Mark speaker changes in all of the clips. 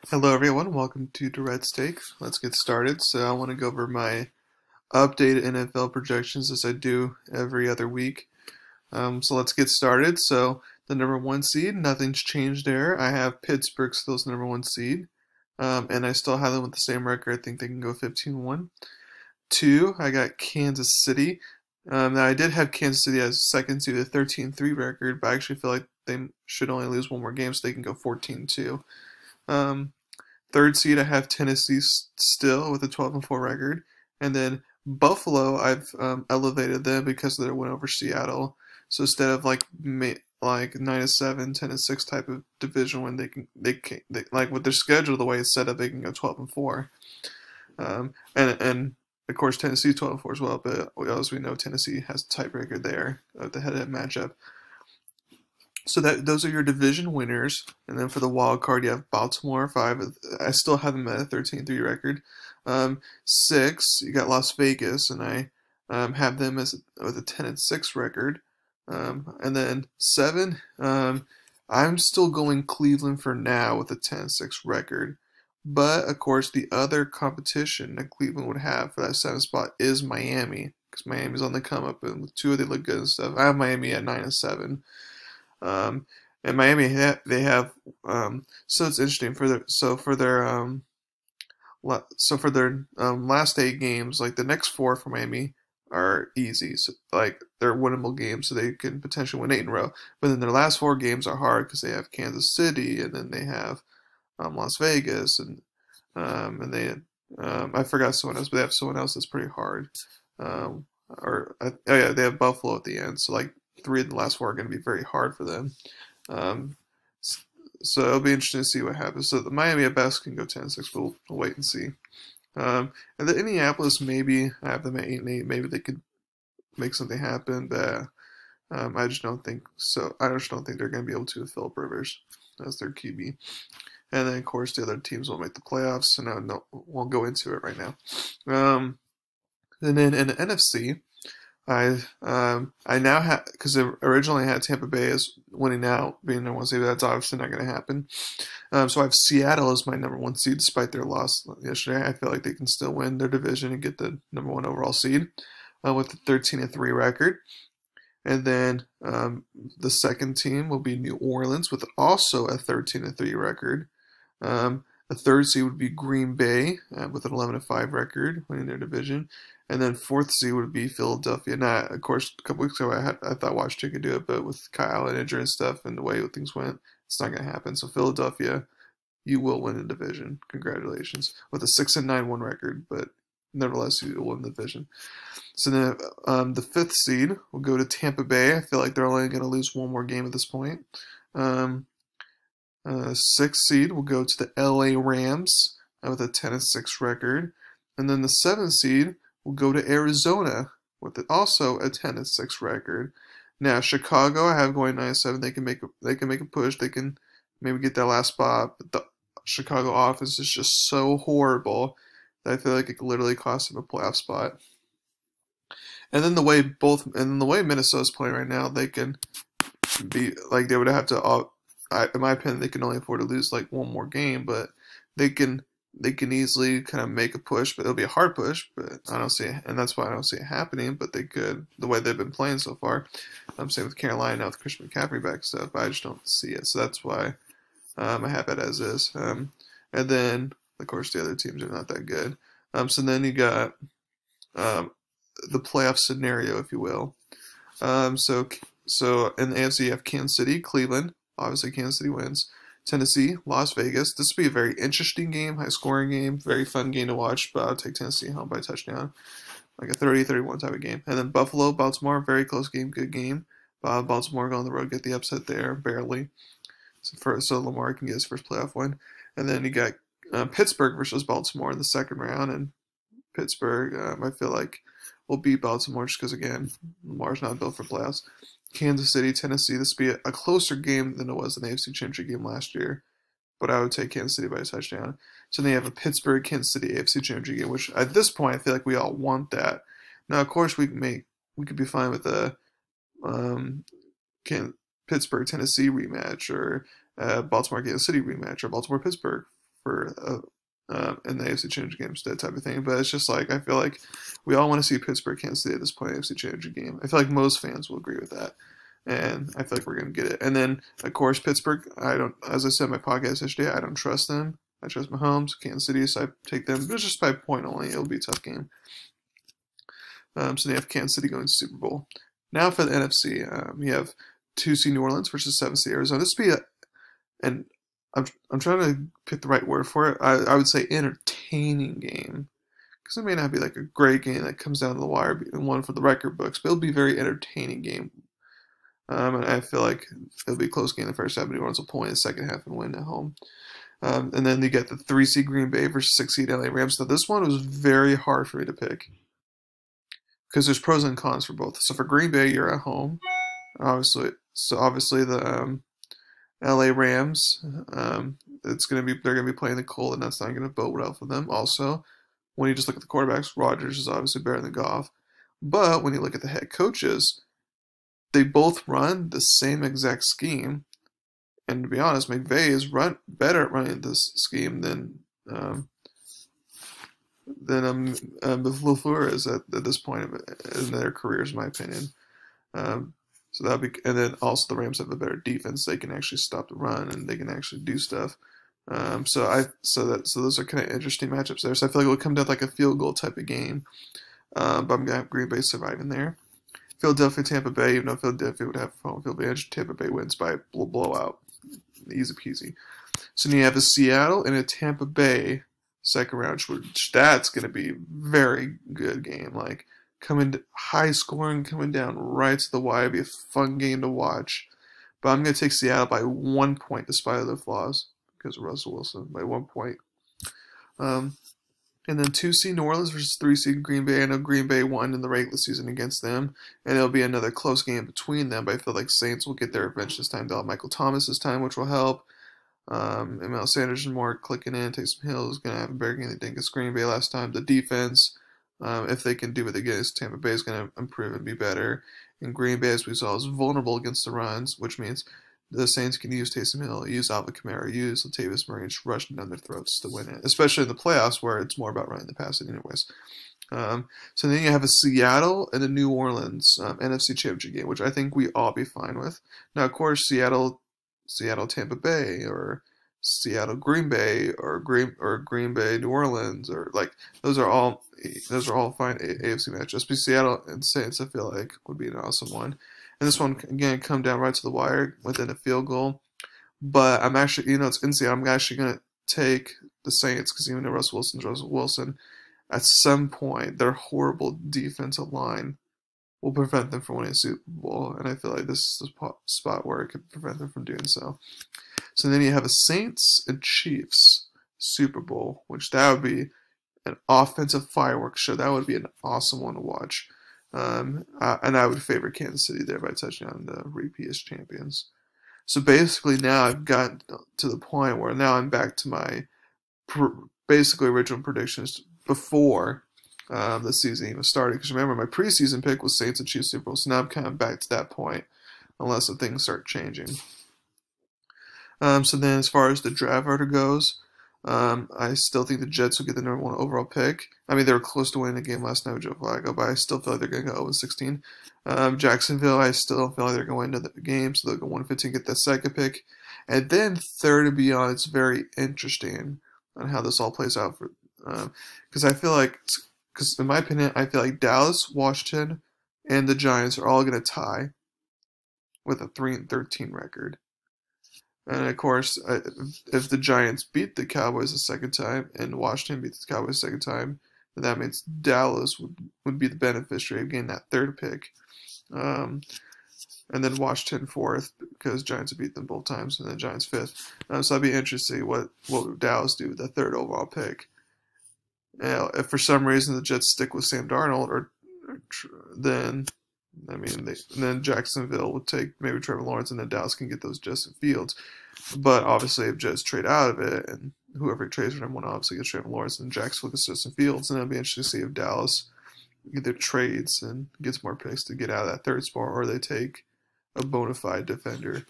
Speaker 1: Hello everyone, welcome to Durrett's Take. Let's get started. So I want to go over my updated NFL projections as I do every other week. So let's get started. So the number one seed, nothing's changed there. I have Pittsburgh still as the number one seed. And I still have them with the same record. I think they can go 15-1. Two, I got Kansas City. Now I did have Kansas City as second seed with a 13-3 record, but I actually feel like they should only lose one more game so they can go 14-2. Um, Third seed, I have Tennessee still with a 12-4 record, and then Buffalo, I've elevated them because of their win over Seattle. So instead of like 9-7, 10-6 type of division win, they like with their schedule the way it's set up, they can go 12-4. And of course Tennessee 12-4 as well, but as we know, Tennessee has a tiebreaker there at the head-to-head matchup. So those are your division winners, and then for the wild card, you have Baltimore 5. I still have them at a 13-3 record. 6, you got Las Vegas, and I have them as with a 10-6 record. And then 7, I'm still going Cleveland for now with a 10-6 record. But of course, the other competition that Cleveland would have for that 7th spot is Miami, because Miami's on the come up, and with Tua they look good and stuff. I have Miami at 9-7. Um, and Miami they have so it's interesting for their last 8 games, like the next 4 for Miami are easy, so like they're winnable games, so they can potentially win 8 in a row. But then their last 4 games are hard because they have Kansas City, and then they have Las Vegas, and they I forgot someone else, but they have someone else that's pretty hard. Oh yeah, they have Buffalo at the end, so like 3 of the last 4 are going to be very hard for them. Um, so it'll be interesting to see what happens. So the Miami at best can go 10-6, but we'll wait and see. And the Indianapolis, maybe I have them at 8-8. Maybe they could make something happen, but I just don't think so. I just don't think they're going to be able to with Philip Rivers as their QB. And then of course the other teams won't make the playoffs, so no, won't go into it right now. And then in the NFC, I now have, because originally I had Tampa Bay as winning out, being number one seed, but that's obviously not going to happen. So I have Seattle as my number one seed, despite their loss yesterday. I feel like they can still win their division and get the number one overall seed with a 13-3 record. And then the second team will be New Orleans with also a 13-3 record. The third seed would be Green Bay with an 11-5 record, winning their division. And then fourth seed would be Philadelphia. Now, of course, a couple weeks ago I thought Washington could do it, but with Kyle and injury and stuff and the way things went, it's not going to happen. So Philadelphia, you will win the division. Congratulations. With a 6-9-1 record, but nevertheless, you will win the division. So then the fifth seed will go to Tampa Bay. I feel like they're only going to lose one more game at this point. Sixth seed will go to the LA Rams with a 10-6 record. And then the seventh seed will go to Arizona with also a 10-6 record. Now Chicago, I have going 9-7. They can make a push. They can maybe get that last spot. But the Chicago offense is just so horrible that I feel like it could literally cost them a playoff spot. And then the way Minnesota's playing right now, they can be like they would have to. In my opinion, they can only afford to lose like one more game, but they can easily kind of make a push, but it'll be a hard push. But I don't see it, and that's why I don't see it happening. But they could, the way they've been playing so far. I'm saying with Carolina now with Christian McCaffrey back stuff, I just don't see it. So that's why I have it as is. And then of course the other teams are not that good. So then you got the playoff scenario, if you will. So in the AFC you have Kansas City, Cleveland. Obviously, Kansas City wins. Tennessee, Las Vegas. This will be a very interesting game, high-scoring game, very fun game to watch, but I'll take Tennessee home by touchdown. Like a 30-31 type of game. And then Buffalo, Baltimore, very close game, good game. Baltimore go on the road, get the upset there, barely. So Lamar can get his first playoff win. And then you got Pittsburgh versus Baltimore in the second round. And Pittsburgh, I feel like, will beat Baltimore just because, again, Lamar's not built for playoffs. Kansas City, Tennessee. This will be a closer game than it was in the AFC Championship game last year, but I would take Kansas City by a touchdown. So then you have a Pittsburgh, Kansas City AFC Championship game, which at this point I feel like we all want that. Now, of course, we could be fine with a Pittsburgh Tennessee rematch or Baltimore Kansas City rematch or Baltimore Pittsburgh for in the AFC Championship game, that type of thing. But it's just like, I feel like we all want to see Pittsburgh Kansas City at this point in the AFC Championship game. I feel like most fans will agree with that, and I feel like we're gonna get it. And then of course Pittsburgh, as I said in my podcast yesterday, I don't trust them. I trust Mahomes, Kansas City, so I take them, but it's just by a point only. It'll be a tough game. So they have Kansas City going to Super Bowl. Now for the NFC, you have 2 seed New Orleans versus 7 seed Arizona. This would be and I'm trying to pick the right word for it. I would say entertaining game, because it may not be like a great game that comes down to the wire and one for the record books, but it'll be a very entertaining game. And I feel like it'll be a close game in the first half, but New Orleans will pull in the second half and win at home. And then you get the 3 seed Green Bay versus 6 seed LA Rams. Now this one was very hard for me to pick, because there's pros and cons for both. So for Green Bay, you're at home, obviously. So obviously the LA Rams, they're gonna be playing the cold, and that's not gonna bode well for them. Also, when you just look at the quarterbacks, Rodgers is obviously better than Goff. But when you look at the head coaches, they both run the same exact scheme. And to be honest, McVay is better at running this scheme than LaFleur is at this point in their careers, in my opinion. So that'll be, and then also the Rams have a better defense. They can actually stop the run, and they can actually do stuff. So those are kind of interesting matchups there. So I feel like it'll come down to like a field goal type of game. But I'm gonna have Green Bay surviving there. Philadelphia, Tampa Bay. Even though Philadelphia would have home field advantage, Tampa Bay wins by a blowout, easy peasy. So then you have a Seattle and a Tampa Bay second round, which that's gonna be a very good game. Like, coming high scoring, coming down right to the wire. It'll be a fun game to watch. But I'm going to take Seattle by 1 point, despite their flaws, because of Russell Wilson, by 1 point. And then 2 seed New Orleans versus 3 seed Green Bay. I know Green Bay won in the regular season against them, and it'll be another close game between them. But I feel like Saints will get their revenge this time. They'll have Michael Thomas this time, which will help. Emmanuel Sanders and more clicking in. Taysom Hill is going to have a better game than they did against Green Bay last time. The defense, if they can do it against Tampa Bay, is going to improve and be better. And Green Bay, as we saw, is vulnerable against the runs, which means the Saints can use Taysom Hill, use Alvin Kamara, use Latavius Murray, and just rush down their throats to win it, especially in the playoffs where it's more about running the pass anyways. So then you have a Seattle and a New Orleans NFC Championship game, which I think we all be fine with. Now, of course, Seattle Tampa Bay, or Seattle Green Bay, or Green Bay New Orleans, or like those are all fine AFC matchups. But Seattle and Saints, I feel like, would be an awesome one. And this one again come down right to the wire within a field goal. But I'm actually, it's in Seattle. I'm actually gonna take the Saints, because even though Russell Wilson, at some point their horrible defensive line will prevent them from winning a Super Bowl, and I feel like this is the spot where it could prevent them from doing so. So then you have a Saints and Chiefs Super Bowl, which that would be an offensive fireworks show. That would be an awesome one to watch. And I would favor Kansas City there by touching on the repeat as champions. So basically now I've gotten to the point where now I'm back to my basically original predictions before the season even started. Because remember, my preseason pick was Saints and Chiefs Super Bowl. So now I'm kind of back to that point, unless the things start changing. So then as far as the draft order goes, I still think the Jets will get the #1 overall pick. I mean, they were close to winning the game last night with Joe Flacco, but I still feel like they're going to go 0-16. Jacksonville, I still feel like they're going to win the game, so they'll go 1-15, get that second pick. And then third and beyond, it's very interesting on how this all plays out. Because I feel like, in my opinion, I feel like Dallas, Washington, and the Giants are all going to tie with a 3-13 record. And of course, if the Giants beat the Cowboys a second time and Washington beats the Cowboys a second time, then that means Dallas would be the beneficiary of getting that third pick. And then Washington fourth, because Giants have beat them both times, and then Giants fifth. So that'd be interesting what would Dallas do with that third overall pick. If for some reason the Jets stick with Sam Darnold, then Jacksonville would take maybe Trevor Lawrence, and then Dallas can get those Justin Fields. But obviously, if Jets trade out of it, and whoever trades for #1 obviously gets Trevor Lawrence, and Jacksonville gets Justin Fields, and it'll be interesting to see if Dallas either trades and gets more picks to get out of that third spot, or they take a bona fide defender.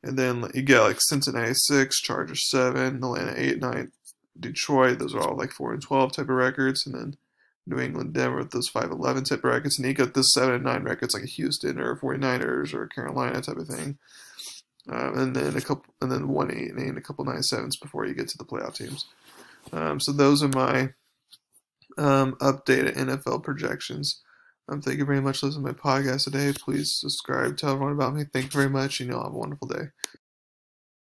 Speaker 1: And then you get like Cincinnati 6, Chargers 7, Atlanta 8, 9, Detroit. Those are all like 4 and 12 type of records. And then New England, Denver with those 5-11 type of records. And you got this 7 and 9 records like a Houston or 49ers or Carolina type of thing. And then 1 8 and 8 and a couple 9-7s before you get to the playoff teams. So those are my updated NFL projections. Thank you very much for listening to my podcast today. Please subscribe, tell everyone about me. Thank you very much, and you'll have a wonderful day.